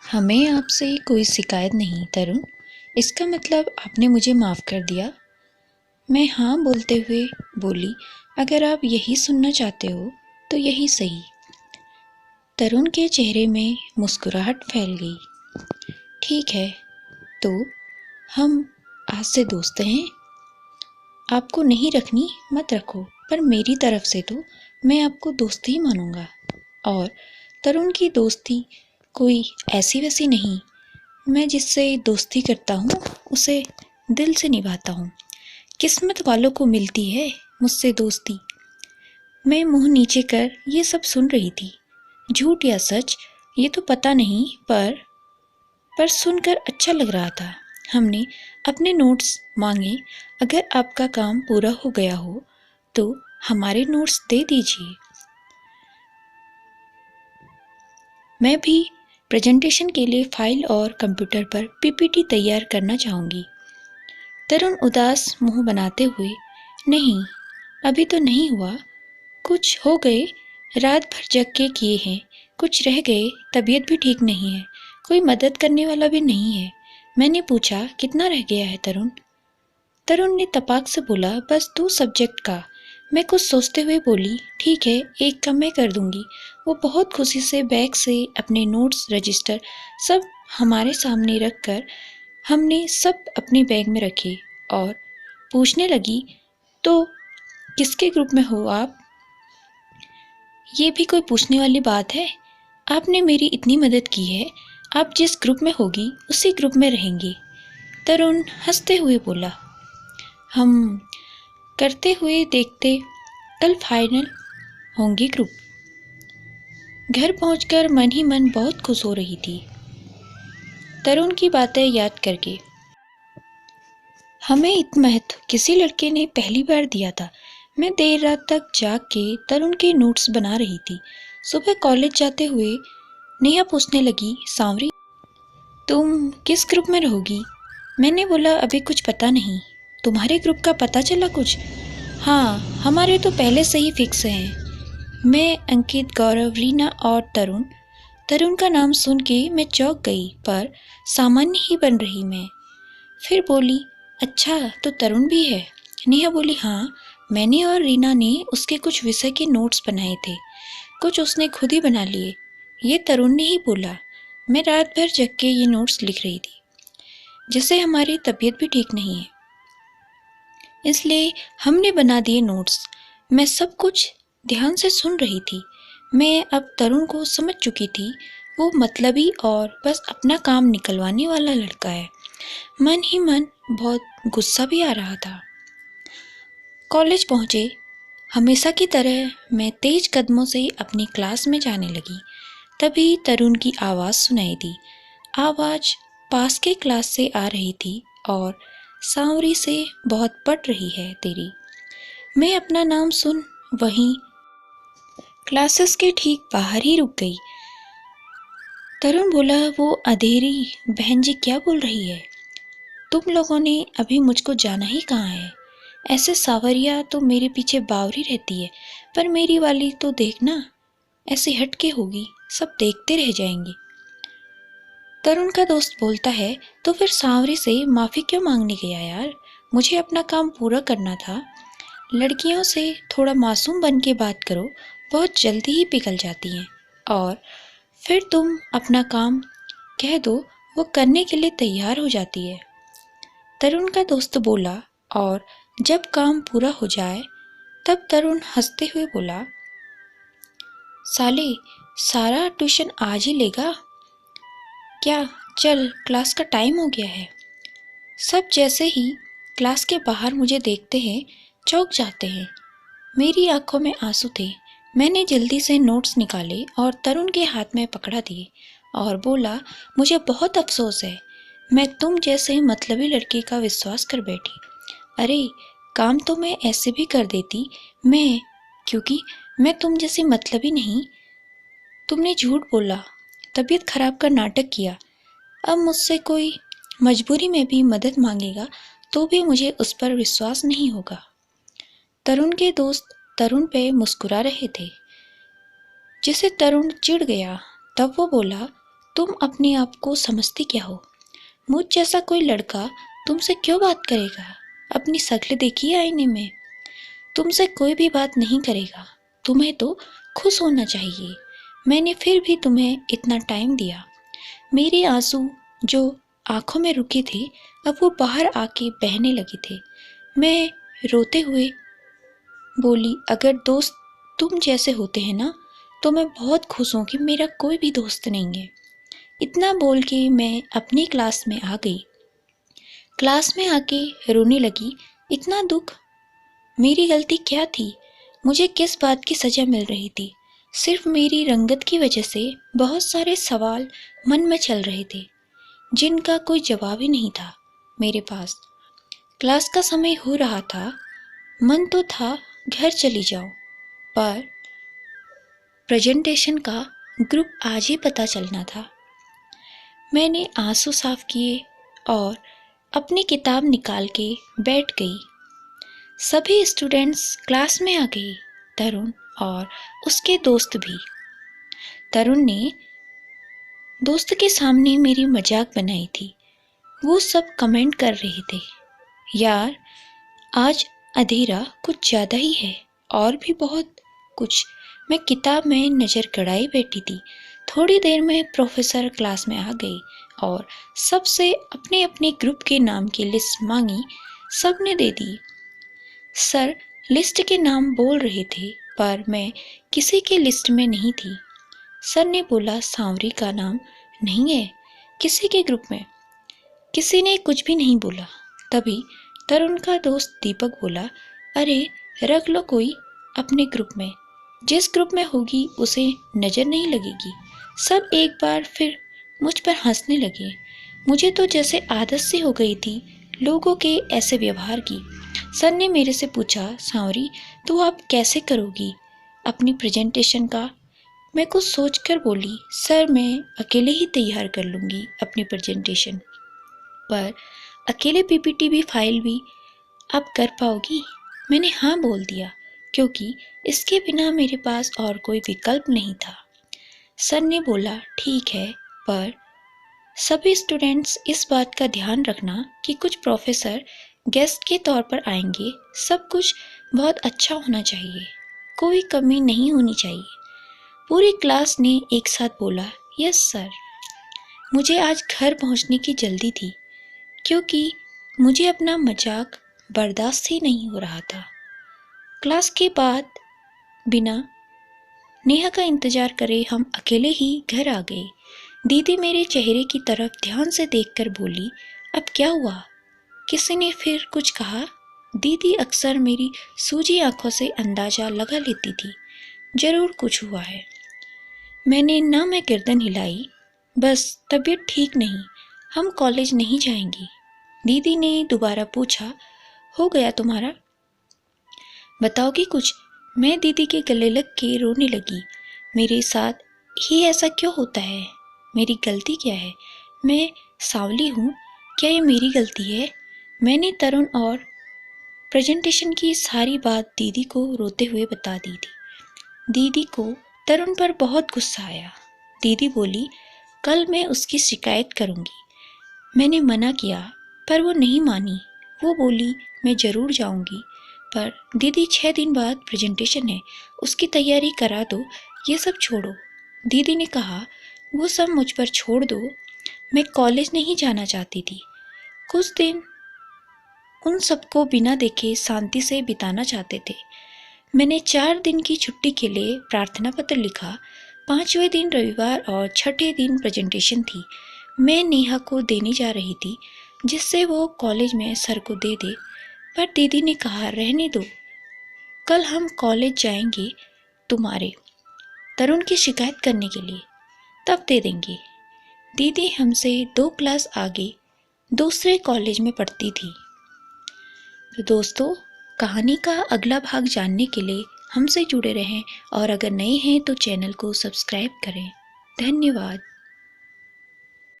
हमें आपसे कोई शिकायत नहीं तरुण। इसका मतलब आपने मुझे माफ़ कर दिया। मैं हाँ बोलते हुए बोली, अगर आप यही सुनना चाहते हो तो यही सही। तरुण के चेहरे में मुस्कुराहट फैल गई। ठीक है, तो हम आज से दोस्त हैं। आपको नहीं रखनी मत रखो, पर मेरी तरफ से तो मैं आपको दोस्त ही मानूंगा। और तरुण की दोस्ती कोई ऐसी वैसी नहीं। मैं जिससे दोस्ती करता हूँ उसे दिल से निभाता हूँ। किस्मत वालों को मिलती है मुझसे दोस्ती। मैं मुंह नीचे कर ये सब सुन रही थी। झूठ या सच ये तो पता नहीं, पर सुनकर अच्छा लग रहा था। हमने अपने नोट्स मांगे। अगर आपका काम पूरा हो गया हो तो हमारे नोट्स दे दीजिए। मैं भी प्रेजेंटेशन के लिए फाइल और कंप्यूटर पर पीपीटी तैयार करना चाहूँगी। तरुण उदास मुंह बनाते हुए, नहीं, अभी तो नहीं हुआ। कुछ हो गए रात भर जग के किए हैं, कुछ रह गए तबीयत भी ठीक नहीं है, कोई मदद करने वाला भी नहीं है। मैंने पूछा, कितना रह गया है तरुण? तरुण ने तपाक से बोला, बस 2 सब्जेक्ट का। मैं कुछ सोचते हुए बोली, ठीक है, एक का मैं कर दूंगी। वो बहुत खुशी से बैग से अपने नोट्स, रजिस्टर सब हमारे सामने रख कर हमने सब अपने बैग में रखे और पूछने लगी, तो किसके ग्रुप में हो आप? ये भी कोई पूछने वाली बात है? आपने मेरी इतनी मदद की है, आप जिस ग्रुप में होगी उसी ग्रुप में रहेंगे। तरुण हंसते हुए बोला, हम करते हुए देखते कल फाइनल होंगे ग्रुप। घर पहुंचकर मन ही मन बहुत खुश हो रही थी तरुण की बातें याद करके। हमें इतना महत्व किसी लड़के ने पहली बार दिया था। मैं देर रात तक जाग के तरुण के नोट्स बना रही थी। सुबह कॉलेज जाते हुए नेहा पूछने लगी, सांवरी तुम किस ग्रुप में रहोगी? मैंने बोला, अभी कुछ पता नहीं। तुम्हारे ग्रुप का पता चला कुछ? हाँ, हमारे तो पहले से ही फिक्स हैं। मैं, अंकित, गौरव, रीना और तरुण। तरुण का नाम सुन के मैं चौंक गई, पर सामान्य ही बन रही मैं। फिर बोली, अच्छा तो तरुण भी है? नेहा बोली, हाँ, मैंने और रीना ने उसके कुछ विषय के नोट्स बनाए थे, कुछ उसने खुद ही बना लिए। ये तरुण ने ही बोला। मैं रात भर जग के ये नोट्स लिख रही थी, जिससे हमारी तबीयत भी ठीक नहीं है, इसलिए हमने बना दिए नोट्स। मैं सब कुछ ध्यान से सुन रही थी। मैं अब तरुण को समझ चुकी थी। वो मतलबी और बस अपना काम निकलवाने वाला लड़का है। मन ही मन बहुत गुस्सा भी आ रहा था। कॉलेज पहुंचे। हमेशा की तरह मैं तेज कदमों से अपनी क्लास में जाने लगी। तभी तरुण की आवाज़ सुनाई दी। आवाज़ पास के क्लास से आ रही थी और, सांवरी से बहुत पड़ रही है तेरी। मैं अपना नाम सुन वहीं क्लासेस के ठीक बाहर ही रुक गई। तरुण बोला, वो अंधेरी बहन जी क्या बोल रही है? तुम लोगों ने अभी मुझको जाना ही कहाँ है? ऐसे सावरिया तो मेरे पीछे बावरी रहती है, पर मेरी वाली तो देखना ऐसे हटके होगी, सब देखते रह जाएंगे। तरुण का दोस्त बोलता है, तो फिर सांवरी से माफ़ी क्यों मांगने गया यार? मुझे अपना काम पूरा करना था। लड़कियों से थोड़ा मासूम बन के बात करो, बहुत जल्दी ही पिघल जाती हैं। और फिर तुम अपना काम कह दो, वो करने के लिए तैयार हो जाती है। तरुण का दोस्त बोला, और जब काम पूरा हो जाए तब तरुण हंसते हुए बोला, साले सारा ट्यूशन आज ही लेगा क्या? चल, क्लास का टाइम हो गया है। सब जैसे ही क्लास के बाहर मुझे देखते हैं चौंक जाते हैं। मेरी आंखों में आंसू थे। मैंने जल्दी से नोट्स निकाले और तरुण के हाथ में पकड़ा दिए और बोला, मुझे बहुत अफसोस है, मैं तुम जैसे मतलबी लड़के का विश्वास कर बैठी। अरे, काम तो मैं ऐसे भी कर देती, क्योंकि मैं तुम जैसी मतलबी नहीं। तुमने झूठ बोला, तबीयत खराब का नाटक किया। अब मुझसे कोई मजबूरी में भी मदद मांगेगा तो भी मुझे उस पर विश्वास नहीं होगा। तरुण के दोस्त तरुण पे मुस्कुरा रहे थे। जिसे तरुण चिढ़ गया, तब वो बोला, तुम अपने आप को समझती क्या हो? मुझ जैसा कोई लड़का तुमसे क्यों बात करेगा? अपनी शक्ल देखिए आईने में। तुमसे कोई भी बात नहीं करेगा। तुम्हें तो खुश होना चाहिए। मैंने फिर भी तुम्हें इतना टाइम दिया। मेरे आंसू जो आंखों में रुके थे, अब वो बाहर आके बहने लगे थे। मैं रोते हुए बोली, अगर दोस्त तुम जैसे होते हैं ना, तो मैं बहुत खुश हूँ कि मेरा कोई भी दोस्त नहीं है। इतना बोल के मैं अपनी क्लास में आ गई। क्लास में आके रोने लगी। इतना दुख, मेरी गलती क्या थी? मुझे किस बात की सज़ा मिल रही थी? सिर्फ मेरी रंगत की वजह से बहुत सारे सवाल मन में चल रहे थे, जिनका कोई जवाब ही नहीं था मेरे पास। क्लास का समय हो रहा था। मन तो था घर चली जाओ, पर प्रेजेंटेशन का ग्रुप आज ही पता चलना था। मैंने आंसू साफ किए और अपनी किताब निकाल के बैठ गई। सभी स्टूडेंट्स क्लास में आ गए, तरुण और उसके दोस्त भी। तरुण ने दोस्त के सामने मेरी मजाक बनाई थी। वो सब कमेंट कर रहे थे, यार आज अंधेरा कुछ ज़्यादा ही है, और भी बहुत कुछ। मैं किताब में नज़र गड़ाई बैठी थी। थोड़ी देर में प्रोफेसर क्लास में आ गए और सबसे अपने अपने ग्रुप के नाम की लिस्ट मांगी। सबने दे दी। सर लिस्ट के नाम बोल रहे थे, पर मैं किसी के लिस्ट में नहीं थी। सर ने बोला, सांवरी का नाम नहीं है किसी के ग्रुप में। किसी ने कुछ भी नहीं बोला। तभी तरुण का दोस्त दीपक बोला, अरे रख लो कोई अपने ग्रुप में, जिस ग्रुप में होगी उसे नज़र नहीं लगेगी। सब एक बार फिर मुझ पर हंसने लगे। मुझे तो जैसे आदत सी हो गई थी लोगों के ऐसे व्यवहार की। सर ने मेरे से पूछा, सांवरी तो आप कैसे करोगी अपनी प्रेजेंटेशन का? मैं कुछ सोचकर बोली, सर मैं अकेले ही तैयार कर लूँगी अपनी प्रेजेंटेशन, पर अकेले पीपीटी भी फाइल भी आप कर पाओगी? मैंने हाँ बोल दिया, क्योंकि इसके बिना मेरे पास और कोई विकल्प नहीं था। सर ने बोला, ठीक है, पर सभी स्टूडेंट्स इस बात का ध्यान रखना कि कुछ प्रोफेसर गेस्ट के तौर पर आएंगे। सब कुछ बहुत अच्छा होना चाहिए, कोई कमी नहीं होनी चाहिए। पूरी क्लास ने एक साथ बोला, यस सर। मुझे आज घर पहुंचने की जल्दी थी, क्योंकि मुझे अपना मजाक बर्दाश्त ही नहीं हो रहा था। क्लास के बाद बिना नेहा का इंतजार करे हम अकेले ही घर आ गए। दीदी मेरे चेहरे की तरफ ध्यान से देखकर बोली, अब क्या हुआ? किसी ने फिर कुछ कहा? दीदी अक्सर मेरी सूजी आंखों से अंदाजा लगा लेती थी, जरूर कुछ हुआ है। मैंने ना मैं गर्दन हिलाई, बस तबीयत ठीक नहीं, हम कॉलेज नहीं जाएंगी। दीदी ने दोबारा पूछा, हो गया तुम्हारा? बताओगी कुछ? मैं दीदी के गले लग के रोने लगी। मेरे साथ ही ऐसा क्यों होता है? मेरी गलती क्या है? मैं सांवली हूँ, क्या ये मेरी गलती है? मैंने तरुण और प्रेजेंटेशन की सारी बात दीदी को रोते हुए बता दी थी। दीदी को तरुण पर बहुत गुस्सा आया। दीदी बोली, कल मैं उसकी शिकायत करूँगी। मैंने मना किया, पर वो नहीं मानी। वो बोली, मैं ज़रूर जाऊँगी, पर दीदी 6 दिन बाद प्रेजेंटेशन है, उसकी तैयारी करा दो, ये सब छोड़ो। दीदी ने कहा, वो सब मुझ पर छोड़ दो, मैं कॉलेज नहीं जाना चाहती थी। कुछ दिन उन सबको बिना देखे शांति से बिताना चाहते थे। मैंने 4 दिन की छुट्टी के लिए प्रार्थना पत्र लिखा। 5वें दिन रविवार और 6ठे दिन प्रेजेंटेशन थी। मैं नेहा को देने जा रही थी, जिससे वो कॉलेज में सर को दे दे, पर दीदी ने कहा, रहने दो, कल हम कॉलेज जाएंगे तुम्हारे तरुण की शिकायत करने के लिए, तब दे देंगे। दीदी हमसे 2 क्लास आगे दूसरे कॉलेज में पढ़ती थी। तो दोस्तों, कहानी का अगला भाग जानने के लिए हमसे जुड़े रहें, और अगर नए हैं तो चैनल को सब्सक्राइब करें। धन्यवाद।